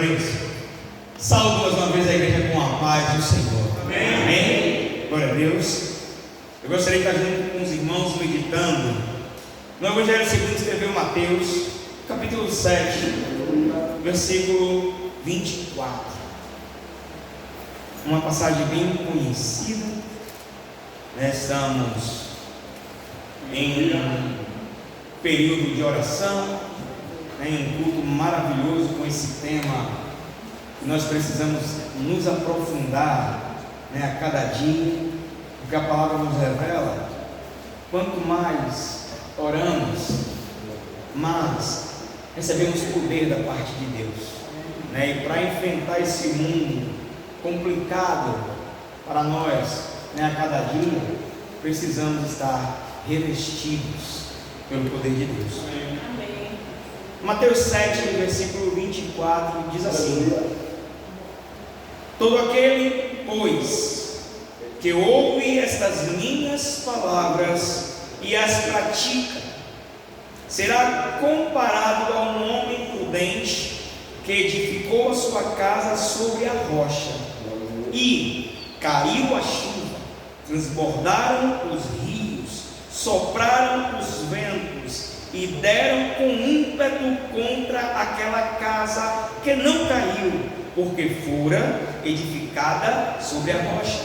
Deus. Saúdo mais uma vez a igreja com a paz do Senhor. Amém. Amém. Glória a Deus. Eu gostaria de estar junto com os irmãos meditando no Evangelho segundo escreveu Mateus, capítulo 7, versículo 24. Uma passagem bem conhecida. Estamos em um período de oração, em um culto maravilhoso com esse tema que nós precisamos nos aprofundar, a cada dia, porque a palavra nos revela. Quanto mais oramos, mais recebemos poder da parte de Deus, e para enfrentar esse mundo complicado para nós, a cada dia, precisamos estar revestidos pelo poder de Deus. Amém. Mateus 7, versículo 24 diz assim: todo aquele, pois, que ouve estas minhas palavras e as pratica, será comparado a um homem prudente que edificou a sua casa sobre a rocha, e caiu a chuva, transbordaram os rios, sopraram os ventos e deram com ímpeto contra aquela casa, que não caiu, porque fora edificada sobre a rocha.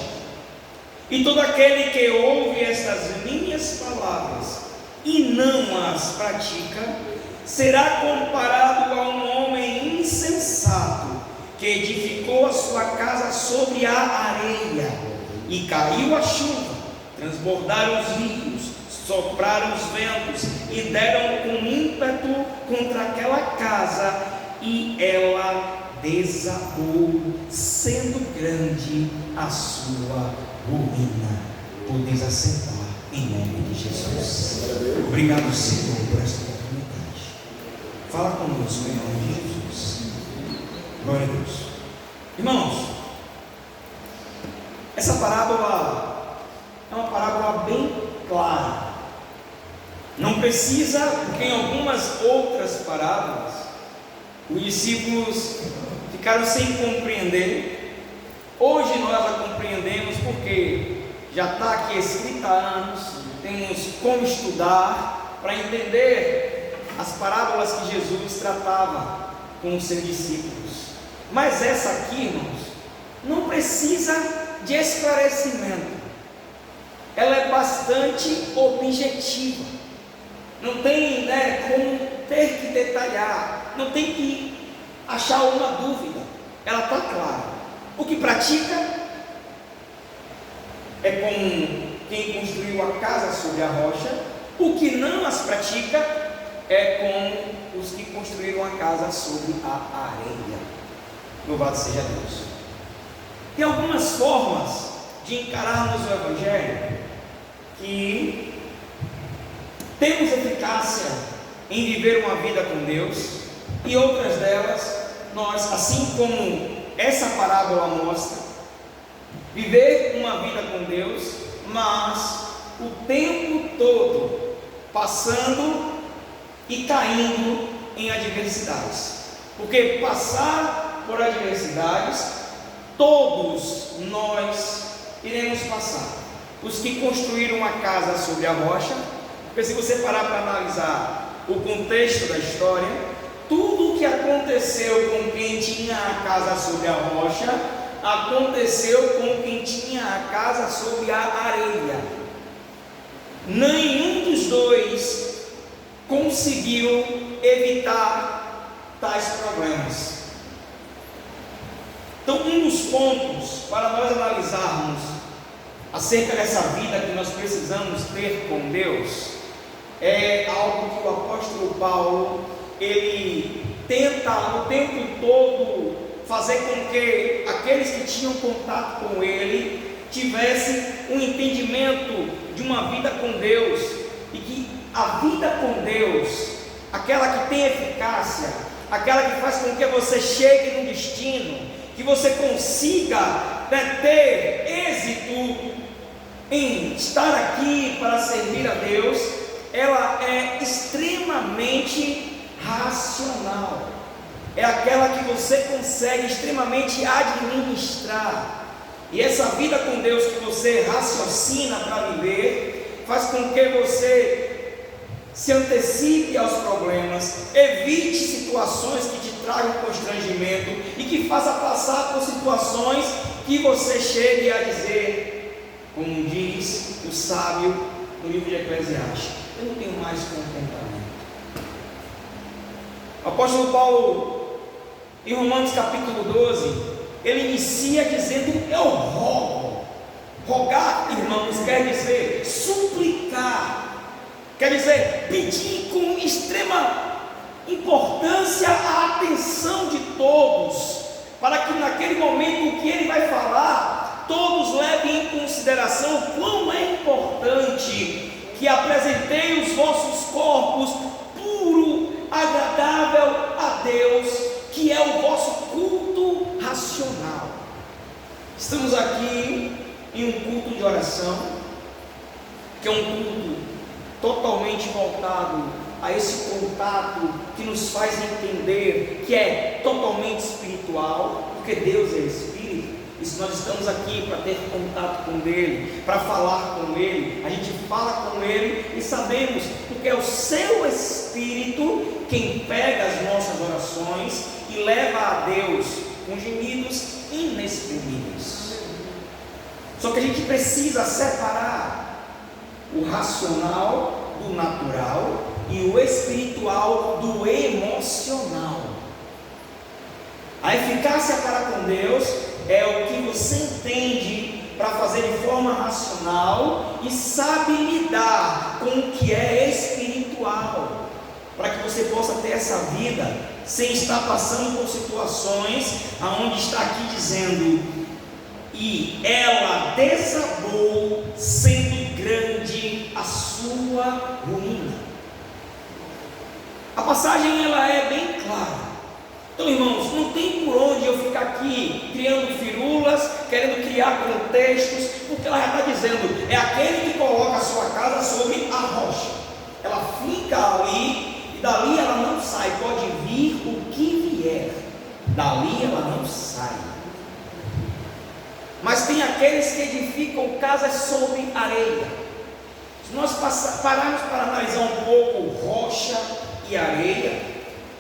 E todo aquele que ouve estas minhas palavras e não as pratica, será comparado a um homem insensato que edificou a sua casa sobre a areia, e caiu a chuva, transbordaram os rios, sopraram os ventos e deram com ímpeto contra aquela casa, e ela desabou, sendo grande a sua ruína. Podeis assentar em nome de Jesus. Obrigado, Senhor, por esta oportunidade. Fala conosco em nome de Jesus. Glória a Deus. Irmãos, essa parábola é uma parábola bem clara. Não precisa, porque em algumas outras parábolas os discípulos ficaram sem compreender. Hoje nós a compreendemos porque já está aqui escrita há anos, temos como estudar para entender as parábolas que Jesus tratava com os seus discípulos. Mas essa aqui, irmãos, não precisa de esclarecimento. Ela é bastante objetiva. Não tem como ter que detalhar, não tem que achar uma dúvida. Ela está clara. O que pratica é com quem construiu a casa sobre a rocha. O que não as pratica é com os que construíram a casa sobre a areia. Louvado seja Deus. Tem algumas formas de encararmos o Evangelho que temos eficácia em viver uma vida com Deus, e outras delas nós, assim como essa parábola mostra, viver uma vida com Deus, mas o tempo todo passando e caindo em adversidades. Porque passar por adversidades, todos nós iremos passar. Os que construíram uma casa sobre a rocha, porque se você parar para analisar o contexto da história, tudo o que aconteceu com quem tinha a casa sobre a rocha, aconteceu com quem tinha a casa sobre a areia. Nenhum dos dois conseguiu evitar tais problemas. Então, um dos pontos para nós analisarmos acerca dessa vida que nós precisamos ter com Deus é algo que o apóstolo Paulo, ele tenta o tempo todo fazer com que aqueles que tinham contato com ele tivessem um entendimento de uma vida com Deus, e que a vida com Deus, aquela que tem eficácia, aquela que faz com que você chegue no destino, que você consiga ter êxito em estar aqui para servir a Deus, ela é extremamente racional. é aquela que você consegue extremamente administrar. E essa vida com Deus que você raciocina para viver, faz com que você se antecipe aos problemas, evite situações que te tragam constrangimento e que faça passar por situações que você chegue a dizer, como diz o sábio no livro de Eclesiastes: eu não tenho mais contentamento. O apóstolo Paulo, em Romanos capítulo 12, ele inicia dizendo: eu rogo. Rogar, irmãos, quer dizer suplicar, quer dizer pedir com extrema importância a atenção de todos, para que naquele momento o que ele vai falar, todos levem em consideração o quão é importante que apresentei os vossos corpos puro, agradável a Deus, que é o vosso culto racional. Estamos aqui em um culto de oração, que é um culto totalmente voltado a esse contato que nos faz entender que é totalmente espiritual, porque Deus é Espírito. E se nós estamos aqui para ter contato com Ele, para falar com Ele, a gente fala com Ele e sabemos, porque é o seu Espírito quem pega as nossas orações e leva a Deus com gemidos inexprimíveis. Só que a gente precisa separar o racional do natural e o espiritual do emocional. A eficácia para com Deus é o que você entende para fazer de forma racional e sabe lidar com o que é espiritual, para que você possa ter essa vida sem estar passando por situações aonde está aqui dizendo: e ela desabou, sendo grande a sua ruína. A passagem ela é bem clara. Então, irmãos, não tem por onde eu ficar aqui criando firulas, querendo criar contextos, porque ela já está dizendo: é aquele que coloca a sua casa sobre a rocha. Ela fica ali e dali ela não sai. Pode vir o que vier, dali ela não sai. Mas tem aqueles que edificam casas sobre areia. Se nós pararmos para analisar um pouco rocha e areia,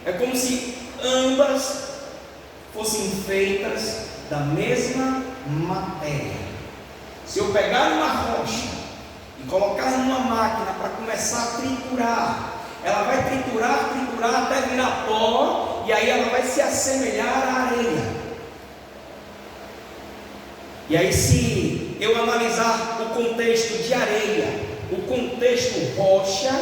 é como se ambas fossem feitas da mesma matéria. Se eu pegar uma rocha e colocar numa máquina para começar a triturar, ela vai triturar até virar pó, e aí ela vai se assemelhar à areia. E aí, se eu analisar o contexto de areia, o contexto rocha,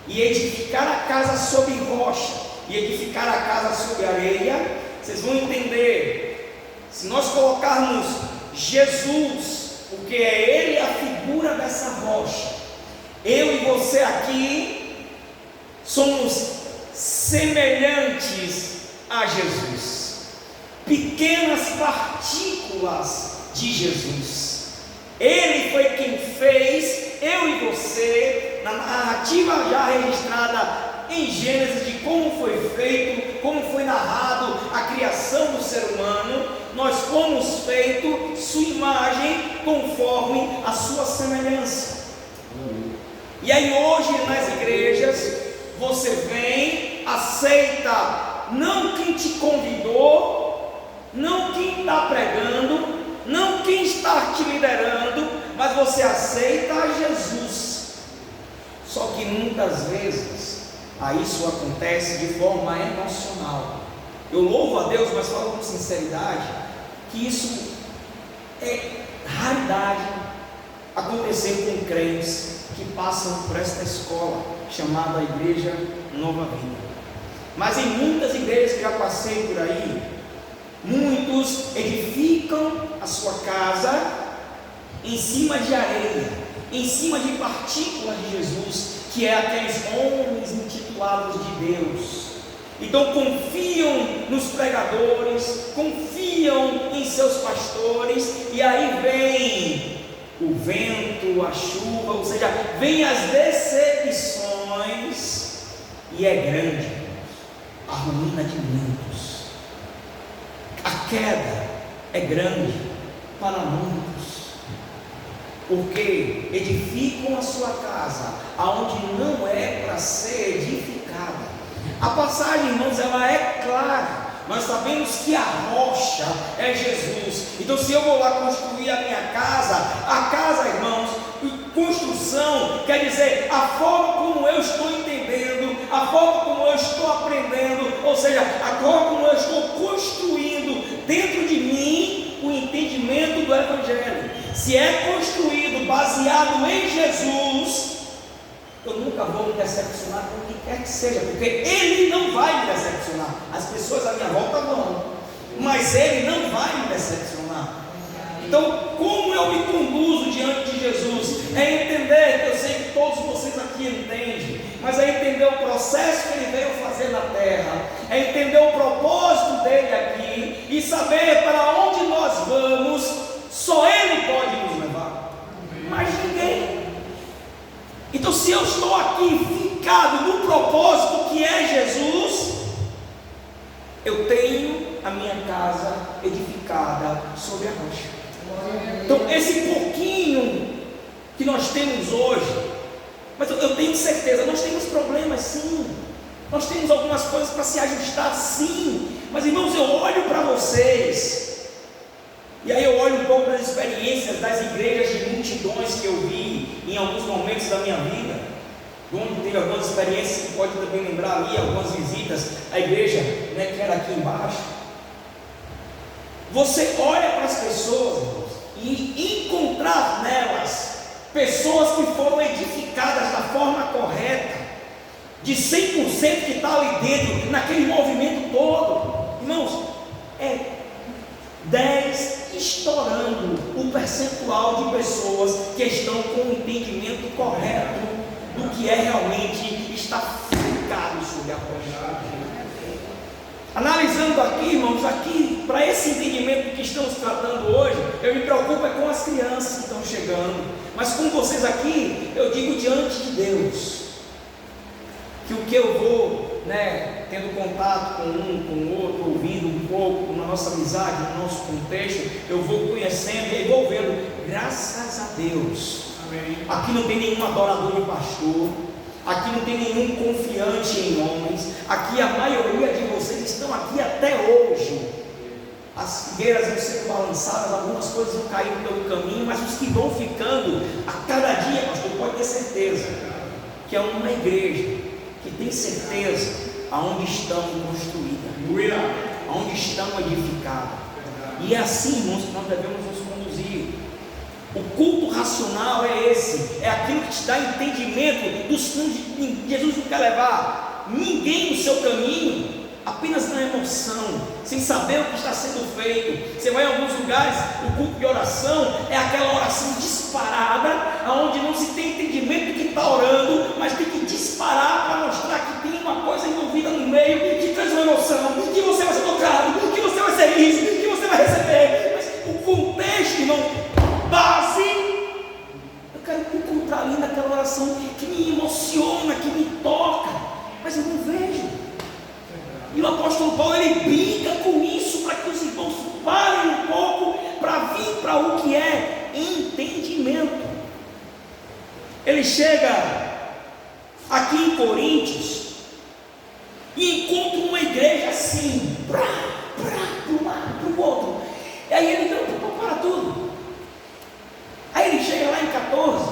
e edificar a casa sobre rocha, e edificar a casa sobre areia, vocês vão entender. Se nós colocarmos Jesus, porque é Ele a figura dessa rocha, eu e você aqui somos semelhantes a Jesus, pequenas partículas de Jesus. Ele foi quem fez eu e você, na narrativa já registrada em Gênesis, de como foi feito, como foi narrado a criação do ser humano. Nós fomos feitos sua imagem, conforme a sua semelhança. E aí hoje nas igrejas você vem, aceita não quem te convidou, não quem está pregando, não quem está te liderando, mas você aceita a Jesus. Só que muitas vezes isso acontece de forma emocional. Eu louvo a Deus, mas falo com sinceridade que isso é raridade acontecer com crentes que passam por esta escola chamada Igreja Nova Vida. Mas em muitas igrejas que já passei por aí, muitos edificam a sua casa em cima de areia, em cima de partículas de Jesus, que é aqueles homens intitulados de Deus. Então confiam nos pregadores, confiam em seus pastores, e aí vem o vento, a chuva, ou seja, vem as decepções, e é grande. a ruína de muitos. A queda é grande para muitos, porque edificam a sua casa aonde não é para ser edificada. A passagem, irmãos, ela é clara. Nós sabemos que a rocha é Jesus. Então, se eu vou lá construir a minha casa, a casa, irmãos, construção quer dizer a forma como eu estou entendendo, a forma como eu estou aprendendo, ou seja, a forma como eu estou construindo dentro de mim o entendimento do Evangelho. Se é construído baseado em Jesus, eu nunca vou me decepcionar com o que quer que seja, porque Ele não vai me decepcionar. As pessoas à minha volta vão, mas Ele não vai me decepcionar. Então, como eu me conduzo diante de Jesus? É entender, que eu sei que todos vocês aqui entendem, mas é entender o processo que Ele veio fazer na terra, é entender o propósito dEle aqui, e saber para onde nós vamos. Só Ele pode nos levar, mais ninguém. Então, se eu estou aqui ficado no propósito que é Jesus, eu tenho a minha casa edificada sobre a rocha. Então, esse pouquinho que nós temos hoje, mas eu tenho certeza, nós temos problemas sim, nós temos algumas coisas para se ajustar sim, mas irmãos, eu olho para vocês, e aí eu olho um pouco das experiências das igrejas de multidões que eu vi em alguns momentos da minha vida, onde teve algumas experiências que pode também lembrar ali, algumas visitas à igreja, né, que era aqui embaixo. Você olha para as pessoas, irmãos, e encontrar nelas pessoas que foram edificadas da forma correta, de 100% que está ali dentro, naquele movimento todo, irmãos, é 10 estourando o percentual de pessoas que estão com o entendimento correto do que é realmente estar ficado sobre a rocha. Analisando aqui, irmãos, aqui, para esse entendimento que estamos tratando hoje, eu me preocupo é com as crianças que estão chegando, mas com vocês aqui, eu digo diante de Deus, que o que eu vou, tendo contato com um, com o outro, ouvindo um pouco, na nossa amizade, no nosso contexto, eu vou conhecendo e vou vendo, graças a Deus. Amém. Aqui não tem nenhum adorador de pastor, aqui não tem nenhum confiante em homens, aqui a maioria de vocês estão aqui até hoje. As figueiras vão sendo balançadas, algumas coisas vão caindo pelo caminho, mas os que vão ficando a cada dia, pastor, pode ter certeza que é uma igreja que tem certeza aonde estão construídas, aonde estão edificadas. E é assim, irmãos, que nós devemos nos conduzir. O culto racional é esse, é aquilo que te dá entendimento dos fundos. Jesus não quer levar ninguém no seu caminho apenas na emoção, sem saber o que está sendo feito. Você vai em alguns lugares, o culto de oração é aquela oração disparada, onde não se tem entendimento do que está orando, mas tem que disparar para mostrar que tem uma coisa envolvida no meio, que traz uma emoção, que você vai ser tocado, que você vai ser isso, que você vai receber. Mas o contexto, irmão, base, eu quero me encontrar ali naquela oração que me emociona, que me toca, mas eu não vejo. E o apóstolo Paulo, ele brinca com isso, para que os irmãos parem um pouco, para vir para o que é entendimento. Ele chega aqui em Coríntios e encontra uma igreja assim, para um lado, para o outro, e aí ele para tudo. Aí ele chega lá em 14,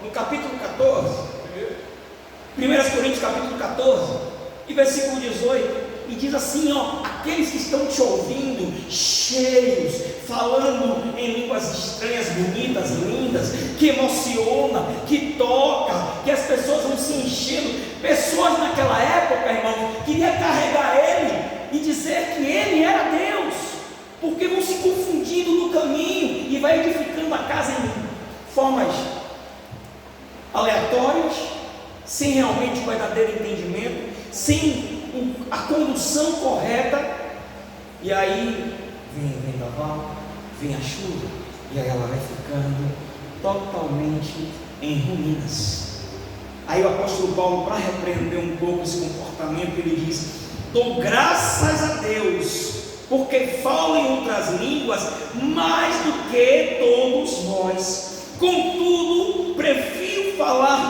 no capítulo 14, 1 Coríntios capítulo 14, e versículo 18, e diz assim, aqueles que estão te ouvindo, cheios, falando em línguas estranhas, bonitas, lindas, que emociona, que toca, que as pessoas vão se enchendo. Pessoas naquela época, irmão, queriam carregar ele e dizer que ele era Deus, porque vão se confundindo no caminho e vai edificando a casa em formas aleatórias, sem realmente o verdadeiro entendimento, sem a condução correta. E aí vem o vendaval, vem a chuva, e aí ela vai ficando totalmente em ruínas. Aí o apóstolo Paulo, para repreender um pouco esse comportamento, ele diz: Dou graças a Deus, porque falo em outras línguas mais do que todos vós. Contudo, prefiro falar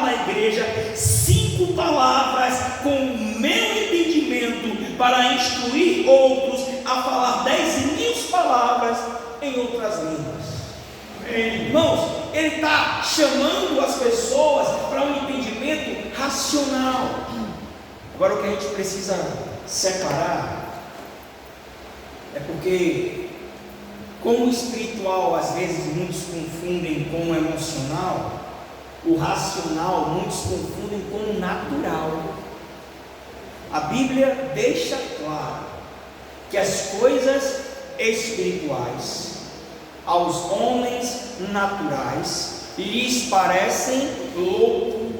na igreja 5 palavras com o meu entendimento para instruir outros a falar 10.000 palavras em outras línguas. Irmãos, ele está chamando as pessoas para um entendimento racional. Agora, o que a gente precisa separar é porque, como o espiritual às vezes muitos confundem com o emocional, o racional muitos confundem com o natural. A Bíblia deixa claro que as coisas espirituais aos homens naturais lhes parecem loucura.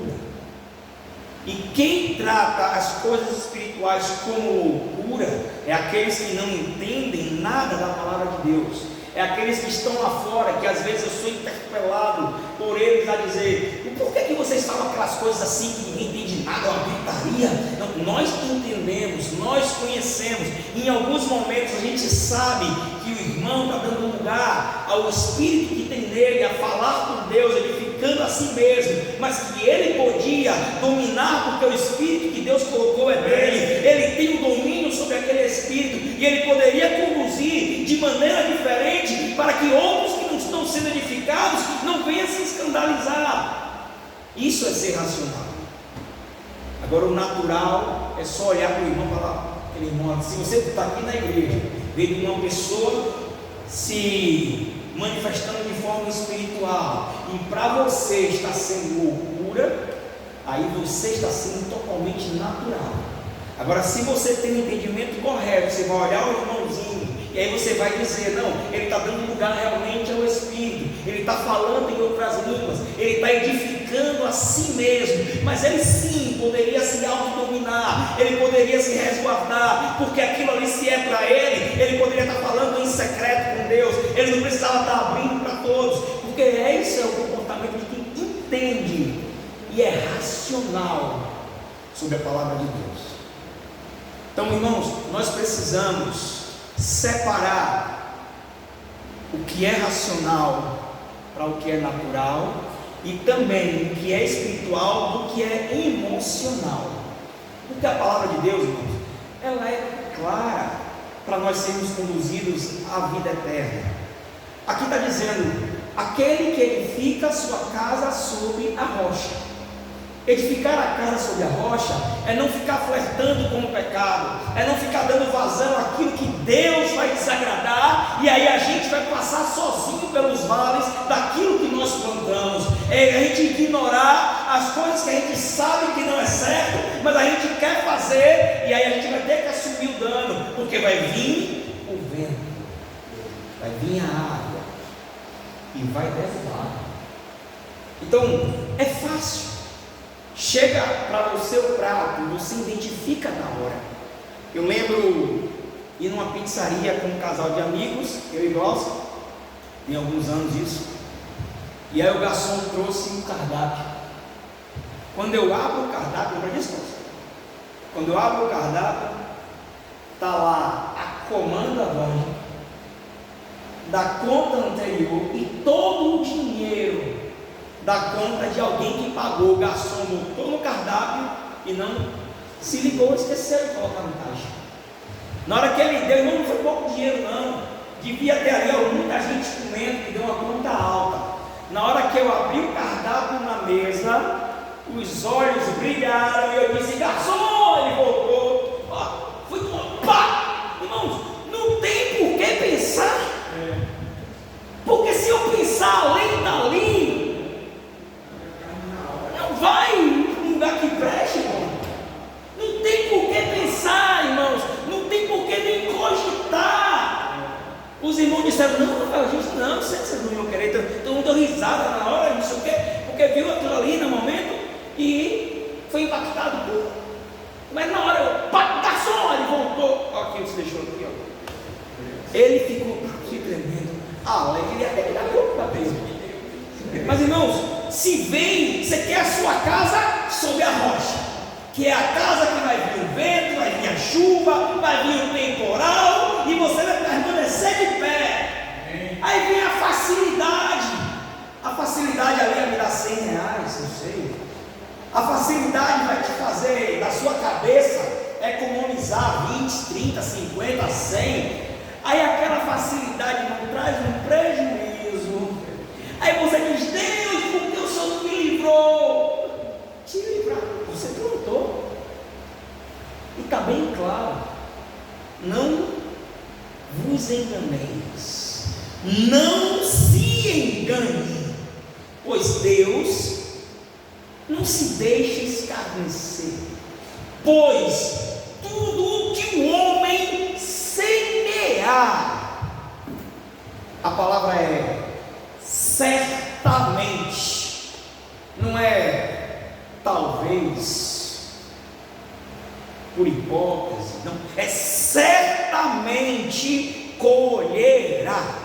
E quem trata as coisas espirituais como loucura é aqueles que não entendem nada da palavra de Deus. É aqueles que estão lá fora, que às vezes eu sou interpelado por eles a dizer: por que vocês falam aquelas coisas assim que ninguém entende nada, uma gritaria? Não, nós entendemos, nós conhecemos. Em alguns momentos a gente sabe que o irmão está dando lugar ao Espírito que tem nele, a falar com Deus, edificando a si mesmo, mas que ele podia dominar, porque o Espírito que Deus colocou é dele. Ele tem o domínio sobre aquele Espírito, e ele poderia conduzir de maneira diferente, para que outros que não estão sendo edificados não venham se escandalizar. Isso é ser racional. Agora, o natural é só olhar para o irmão e falar: aquele irmão, se você está aqui na igreja, vê de uma pessoa se manifestando de forma espiritual, e para você está sendo loucura, aí você está sendo totalmente natural. Agora, se você tem um entendimento correto, você vai olhar o irmãozinho, e aí você vai dizer: não, ele está dando lugar realmente ao Espírito, ele está falando em outras línguas, ele está edificando a si mesmo. Mas ele sim poderia se autodominar, ele poderia se resguardar, porque aquilo ali, se é para ele poderia estar falando em secreto com Deus, ele não precisava estar abrindo para todos, porque esse é o comportamento de quem entende e é racional sobre a palavra de Deus. Então, irmãos, nós precisamos separar o que é racional para o que é natural, e também o que é espiritual do que é emocional. Porque a palavra de Deus, irmãos, ela é clara para nós sermos conduzidos à vida eterna. Aqui está dizendo: aquele que edifica sua casa sobre a rocha. Edificar a casa sobre a rocha é não ficar flertando com o pecado, é não ficar dando vazão àquilo que Deus vai desagradar, e aí a gente vai passar sozinho pelos vales daquilo que nós plantamos. É a gente ignorar as coisas que a gente sabe que não é certo, mas a gente quer fazer, e aí a gente vai ter que assumir o dano, porque vai vir o vento, vai vir a água e vai derrubar. Então é fácil. Chega para o seu prato, você identifica na hora. Eu lembro ir numa pizzaria com um casal de amigos, eu e Glaucia, tem alguns anos isso, e aí o garçom trouxe um cardápio. Quando eu abro o cardápio, lembra disso? Quando eu abro o cardápio, está lá a comanda da conta anterior e todo o dinheiro da conta de alguém que pagou. O garçom botou no cardápio e não se ligou, esqueceu de colocar no caixa. Na hora que ele deu, não foi pouco dinheiro não, devia ter ali muita gente comendo, que deu uma conta alta. Na hora que eu abri o cardápio na mesa, os olhos brilharam e eu disse: garçom! Ele voltou, fui pá! Irmãos, não tem por que pensar, porque se eu pensar além dali, vai num lugar que preste, irmão. Não tem por que pensar, irmãos. Não tem por que nem cogitar. Os irmãos disseram: não, Rafael, gente, não, vocês não iam querer. Todo mundo deu risada na hora, não sei o quê, porque viu aquilo ali no momento e foi impactado por. Mas na hora eu, pá, garçom, ele voltou. Olha aqui, você deixou aqui, ó. Ele ficou se tremendo. Ele até que dá pouco da peso. Mas, irmãos, se vem, você quer a sua casa sobre a rocha, que é a casa que vai vir o vento, facilidade ali é me dar 100 reais, eu sei. A facilidade vai te fazer, da sua cabeça, economizar 20, 30, 50, 100. Aí aquela facilidade não traz um prejuízo. Aí você diz: Deus, por que o Senhor não me livrou? Te livrar, você plantou. E está bem claro: não vos enganeis, não se engane, pois Deus não se deixa escarnecer, pois tudo o que o homem semear, a palavra é certamente, não é talvez, por hipótese, não, é certamente colherá.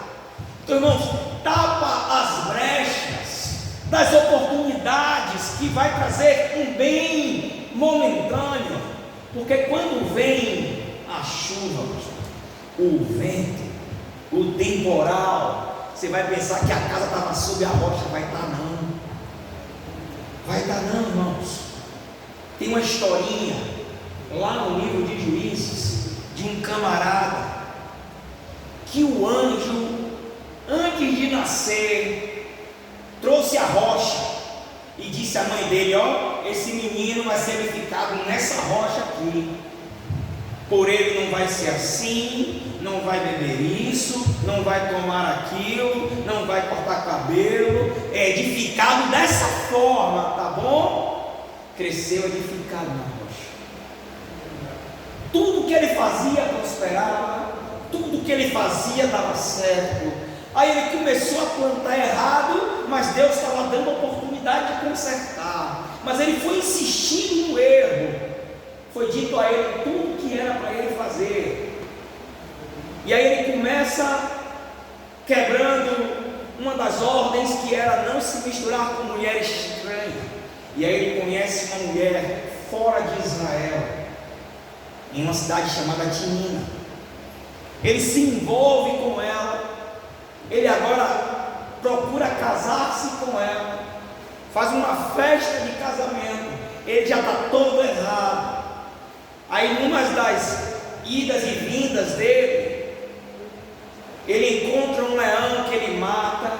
Então, irmãos, tapa as brechas das oportunidades que vai trazer um bem momentâneo, porque quando vem a chuva, o vento, o temporal, você vai pensar que a casa estava sob a rocha. Vai estar não, vai estar não, irmãos. Tem uma historinha lá no livro de Juízes, de um camarada, que o anjo, antes de nascer, trouxe a rocha e disse à mãe dele: ó, esse menino vai ser edificado nessa rocha aqui. Por ele não vai ser assim, não vai beber isso, não vai tomar aquilo, não vai cortar cabelo. É edificado dessa forma, tá bom? Cresceu edificado na rocha. Tudo que ele fazia prosperava, tudo que ele fazia dava certo. Aí ele começou a plantar errado, mas Deus estava dando oportunidade de consertar. Mas ele foi insistindo no erro. Foi dito a ele tudo que era para ele fazer. E aí ele começa quebrando uma das ordens, que era não se misturar com mulheres estranhas. E aí ele conhece uma mulher fora de Israel, em uma cidade chamada Timina. Ele se envolve com ela. Ele agora procura casar-se com ela, faz uma festa de casamento. Ele já está todo errado. Aí, numa das idas e vindas dele, ele encontra um leão que ele mata.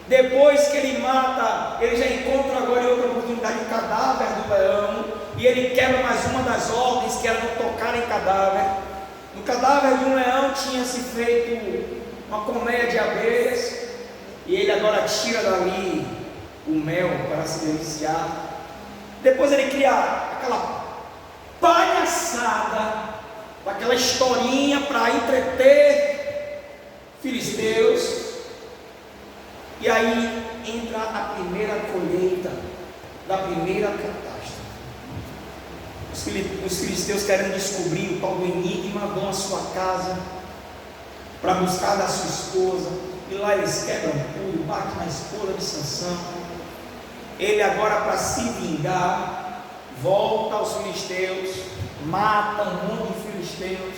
Depois que ele mata, ele já encontra agora em outra oportunidade o cadáver do leão, e ele quebra mais uma das ordens, que era não tocar em cadáver. No cadáver de um leão tinha se feito uma colmeia de abelhas, e ele agora tira dali o mel para se deliciar. Depois ele cria aquela palhaçada, aquela historinha para entreter filisteus. E aí entra a primeira colheita da primeira catástrofe. Os filisteus querem descobrir o tal do enigma, vão à sua casa para buscar da sua esposa, e lá eles quebram tudo, batem na esposa de Sansão. Ele agora, para se vingar, volta aos filisteus, mata um monte de filisteus,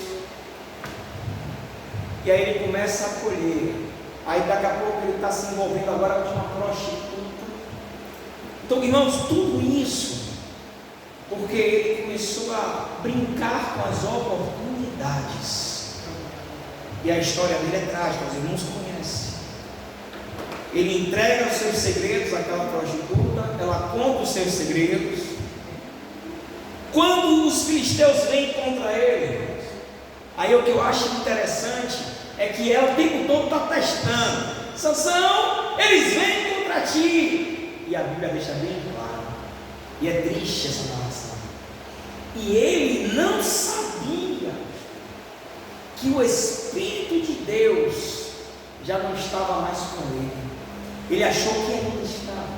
e aí ele começa a colher. Aí daqui a pouco ele está se envolvendo agora com uma prostituta. Então, irmãos, tudo isso porque ele começou a brincar com as oportunidades. E a história dele é trágica, os irmãos conhecem. Ele entrega os seus segredos àquela prostituta, ela conta os seus segredos. Quando os filisteus vêm contra ele, aí o que eu acho interessante é que ela o tempo todo está testando: Sansão, eles vêm contra ti. E a Bíblia deixa bem claro, e é triste essa narração. E ele não sabia que o Espírito de Deus já não estava mais com ele. Ele achou que ainda estava.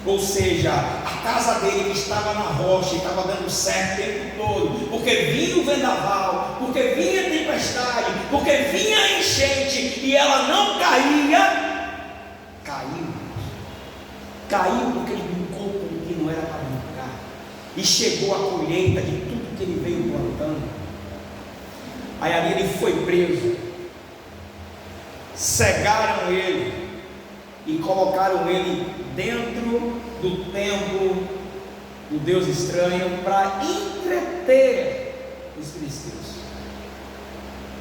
Ou seja, a casa dele que estava na rocha, estava dando certo o tempo todo, porque vinha o vendaval, porque vinha a tempestade, porque vinha a enchente, e ela não caía. Caiu porque ele brincou com o que não era para brincar, e chegou a colheita de tudo que ele veio plantando. Aí ali ele foi preso, cegaram ele, e colocaram ele dentro do templo do Deus estranho para entreter os filisteus,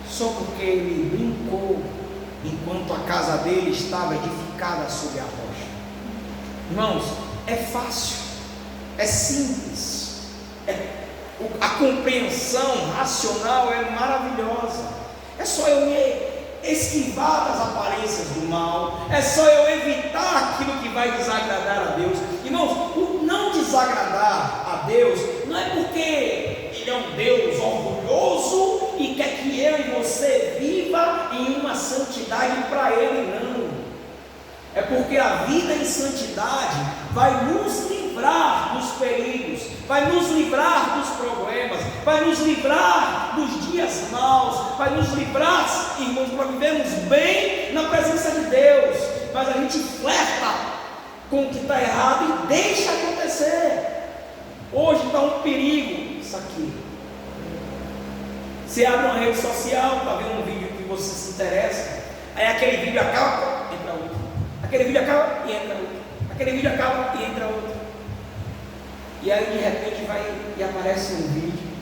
só porque ele brincou enquanto a casa dele estava edificada sobre a rocha. Irmãos, é fácil, é simples, a compreensão racional é maravilhosa. É só eu me esquivar das aparências do mal, é só eu evitar aquilo que vai desagradar a Deus. Irmãos, o não desagradar a Deus não é porque Ele é um Deus orgulhoso e quer que eu e você viva em uma santidade para Ele, não. É porque a vida em santidade vai nos livrar dos perigos, vai nos livrar dos problemas, vai nos livrar dos dias maus, vai nos livrar, irmãos, para vivermos bem na presença de Deus. Mas a gente flerta com o que está errado e deixa acontecer. Hoje está um perigo isso aqui. Você abre uma rede social para ver um vídeo que você se interessa, aí aquele vídeo acaba, entra outro, aquele vídeo acaba e entra outro, aquele vídeo acaba e entra outro, e aí de repente vai e aparece um vídeo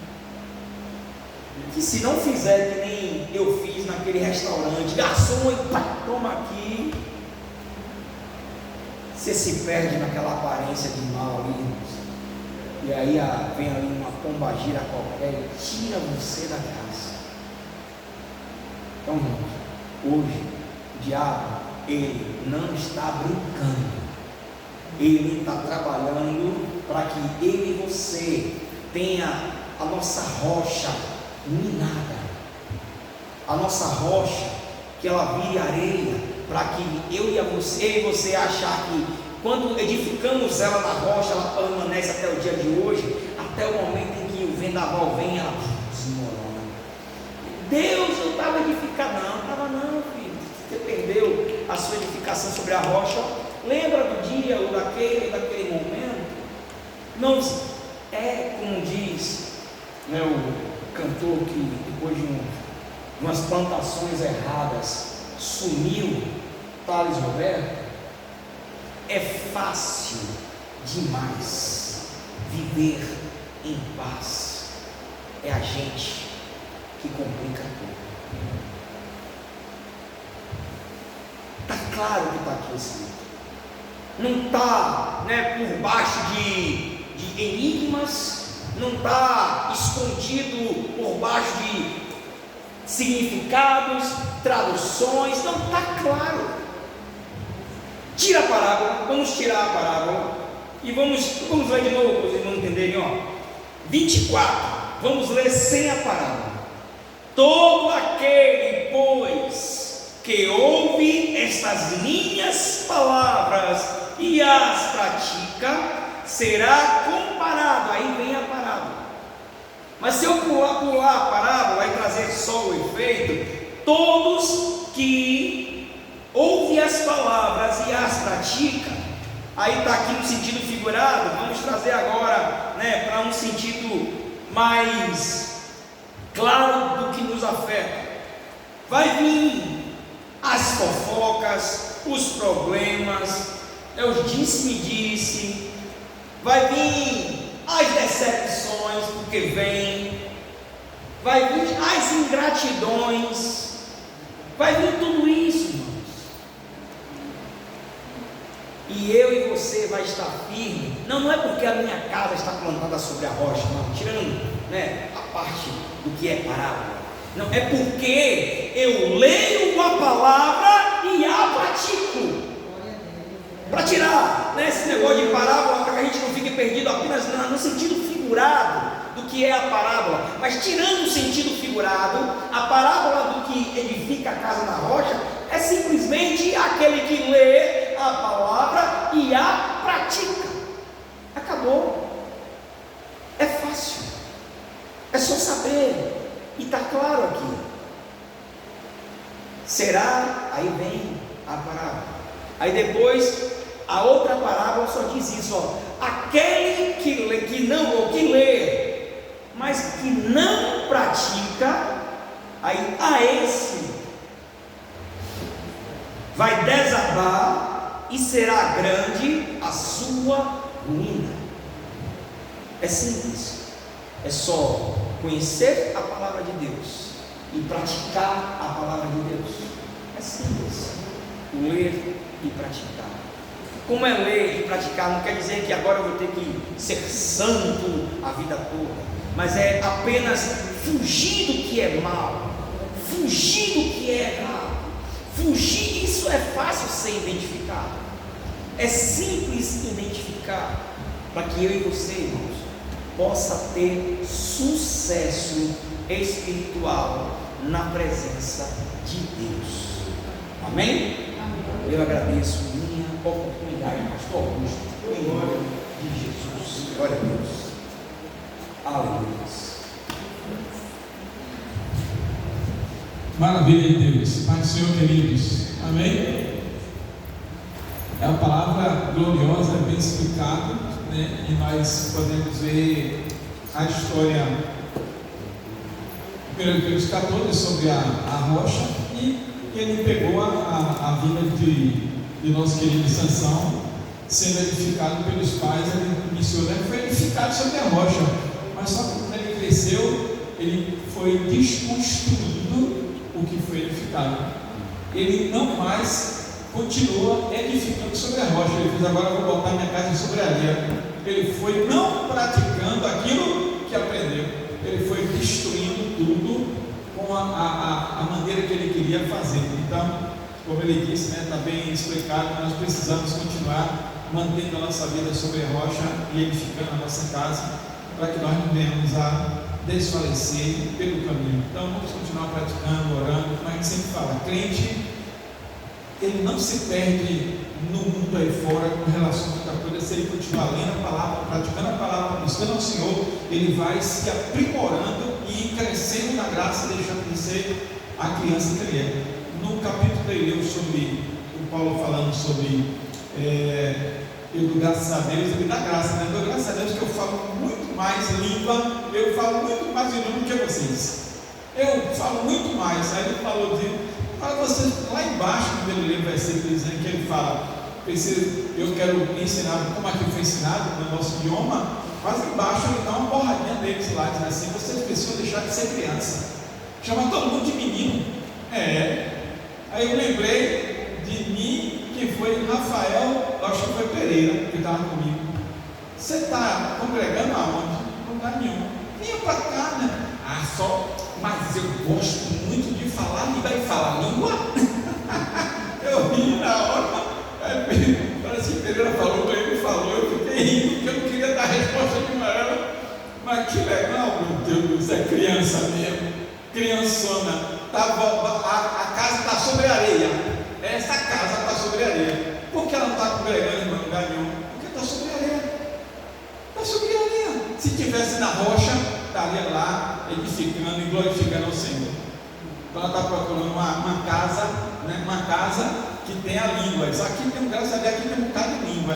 que, se não fizer que nem eu fiz naquele restaurante, garçom, e pá, toma aqui, você se perde naquela aparência de mal ali, e aí vem ali uma pombagira qualquer e tira você da graça. Então, hoje o diabo, ele não está brincando, ele está trabalhando para que eu e você tenha a nossa rocha minada, a nossa rocha que ela vire areia, para que eu e você achar que quando edificamos ela na rocha, ela permanece até o dia de hoje, até o momento em que o vendaval vem, ela desmorona. Deus não estava edificando, não, filho. Você perdeu a sua edificação sobre a rocha. Lembra do dia ou daquele momento? Não, é como diz, né, o cantor que depois de umas plantações erradas sumiu, Thales Roberto. É fácil demais viver em paz. É a gente que complica tudo. Está claro que está aqui escrito. Não está, por baixo de enigmas, não está escondido por baixo de significados, traduções. Não, está claro. Tira a parábola, vamos tirar a parábola e vamos ler de novo para os irmãos entenderem. 24, vamos ler sem a parábola. Todo aquele, pois, que ouve estas minhas palavras e as pratica, será comparado. Aí vem a parábola. Mas se eu pular a parábola e trazer só o efeito, todos que ouve as palavras e as pratica, aí está aqui no sentido figurado. Vamos trazer agora para um sentido mais claro do que nos afeta. Vai vir as fofocas, os problemas, os disse-me-disse, vai vir as decepções, porque vai vir as ingratidões, vai vir tudo isso, irmãos. E eu e você vai estar firme. Não é porque a minha casa está plantada sobre a rocha, não, tirando a parte do que é parábola. Não, é porque eu leio a palavra e a pratico. Para tirar esse negócio de parábola, para que a gente não fique perdido apenas no sentido figurado do que é a parábola, mas tirando o sentido figurado, a parábola do que edifica a casa na rocha é simplesmente aquele que lê a palavra e a pratica. Acabou. É fácil, é só saber, e está claro aqui. Será, aí vem a parábola. Aí depois a outra parábola só diz isso, aquele que lê, mas que não pratica, aí a esse vai desabar e será grande a sua ruína. É simples, é só conhecer a palavra de Deus e praticar a palavra de Deus. É simples, ler e praticar. Como é ler e praticar? Não quer dizer que agora eu vou ter que ser santo a vida toda, mas é apenas fugir do que é mal, fugir do que é errado, fugir. Isso é fácil ser identificado, é simples identificar, para que eu e você, irmãos, possa ter sucesso espiritual na presença de Deus. Amém? Eu agradeço minha oportunidade, pastor Augusto, em nome de Jesus. Glória a Deus. Aleluia. Maravilha de Deus. Pai do Senhor, queridos. Amém? É uma palavra gloriosa, bem explicada, né? E nós podemos ver a história, 1 Coríntios 14, sobre a rocha, e ele pegou a vida de nosso querido Sansão, sendo edificado pelos pais. Ele iniciou, né? Foi edificado sobre a rocha, mas só que quando ele cresceu, ele foi desconstruindo o que foi edificado. Ele não mais continua edificando sobre a rocha. Ele diz: agora eu vou botar minha casa sobre a areia. Ele foi não praticando aquilo que aprendeu, ele foi destruindo tudo com a maneira que ele queria fazer. Então, como ele disse, né, está bem explicado, nós precisamos continuar mantendo a nossa vida sobre a rocha e edificando a nossa casa, para que nós não venhamos a desfalecer pelo caminho. Então vamos continuar praticando, orando. Como a gente sempre fala, crente, ele não se perde no mundo aí fora com relação a muita coisa. Se ele continuar lendo a palavra, praticando a palavra, buscando ao Senhor, ele vai se aprimorando e crescendo na graça, deixando de ser a criança que ele é. No capítulo anterior, sobre o Paulo falando sobre eu dou graças a Deus, ele dá graça, né? Eu dou graças a Deus que eu falo muito mais língua, eu falo muito mais língua do que vocês. Eu falo muito mais. Aí ele falou para vocês, lá embaixo, quando ele lê o versículo dizendo que ele fala, eu quero ensinar como aqui foi ensinado no nosso idioma, mas embaixo ele dá uma porradinha deles lá, dizendo assim: vocês precisam deixar de ser criança, chama todo mundo de menino. Aí eu lembrei de mim, que foi Rafael, acho que foi Pereira, que estava comigo. Você está congregando aonde? Em lugar nenhum. Vinha para cá, né? Mas eu gosto muito de falar língua. E falar língua? Eu ri na hora. Parece que Pereira falou, o ele falou, eu fiquei rindo, porque eu não queria dar resposta nenhuma a ela. Mas que legal, meu Deus, é criança mesmo, criançona. A casa está sobre a areia. Essa casa está sobre a areia. Por que ela não está congregando em lugar nenhum? Porque está sobre a areia. Está sobre a areia. Se estivesse na rocha, estaria lá edificando e glorificando ao Senhor. Então ela está procurando uma casa, né? Uma casa que tem a língua. Isso aqui tem, graças a Deus, aqui tem um bocado de língua.